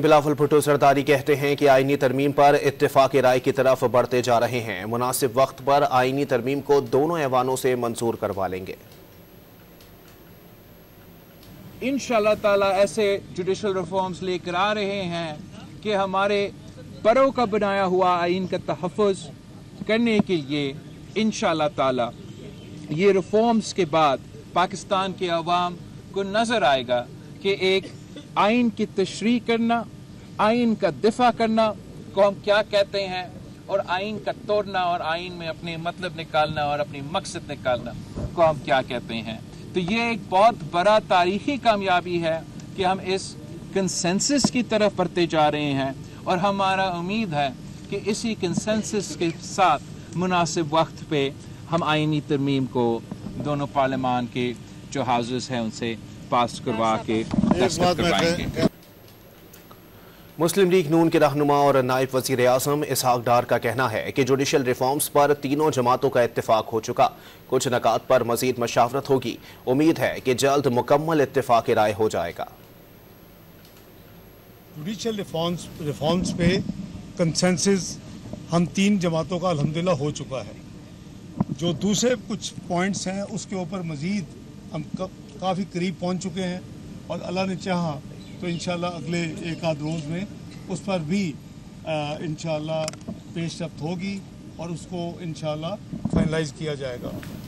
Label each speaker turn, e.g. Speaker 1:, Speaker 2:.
Speaker 1: बिलावल भुट्टो सरदारी कहते हैं कि आईनी तरमीम पर इत्तेफाक राय की तरफ बढ़ते जा रहे हैं। मुनासिब वक्त पर आईनी तरमीम को दोनों ऐवानों से मंजूर करवा लेंगे।
Speaker 2: इंशाअल्लाह ताला ऐसे जुडिशल रिफॉर्म्स लेकर आ रहे हैं कि हमारे बरों का बनाया हुआ आइन का तहफ़्फ़ुज़ करने के लिए इंशाअल्लाह ताला ये रिफॉर्म्स के बाद पाकिस्तान के अवाम को नज़र आएगा कि एक आइन की तशरीह करना, आइन का दिफा करना को हम क्या कहते हैं, और आइन का तोड़ना और आइन में अपने मतलब निकालना और अपनी मकसद निकालना को हम क्या कहते हैं। तो ये एक बहुत बड़ा तारीखी कामयाबी है कि हम इस कंसेंसस की तरफ बढ़ते जा रहे हैं, और हमारा उम्मीद है कि इसी कंसेंसस के साथ मुनासिब वक्त पे हम आइनी तरमीम को दोनों पार्लियामान के जो हाउसेस हैं उनसे पास करवा के दस्तखत करवाएंगे।
Speaker 1: मुस्लिम लीग नून के रहनुमा और नायब वज़ीर आज़म इसहाक डार का कहना है कि जुडिशल रिफॉर्म्स पर तीनों जमातों का इत्तेफाक हो चुका, कुछ नकात पर मजीद मशावरत होगी। उम्मीद है कि जल्द मुकम्मल इत्तेफाक राय हो जाएगा।
Speaker 3: जुडिशल रिफॉर्म्स पे कंसेंसस हम तीन जमातों का अल्हम्दुलिल्लाह हो चुका है। जो दूसरे कुछ पॉइंट्स हैं उसके ऊपर मजीद हम काफ़ी करीब पहुंच चुके हैं, और अल्लाह ने चाहा तो इंशाल्लाह अगले एक आध रोज़ में उस पर भी इंशाल्लाह पेशरफ्त होगी और उसको इंशाल्लाह फाइनलाइज किया जाएगा।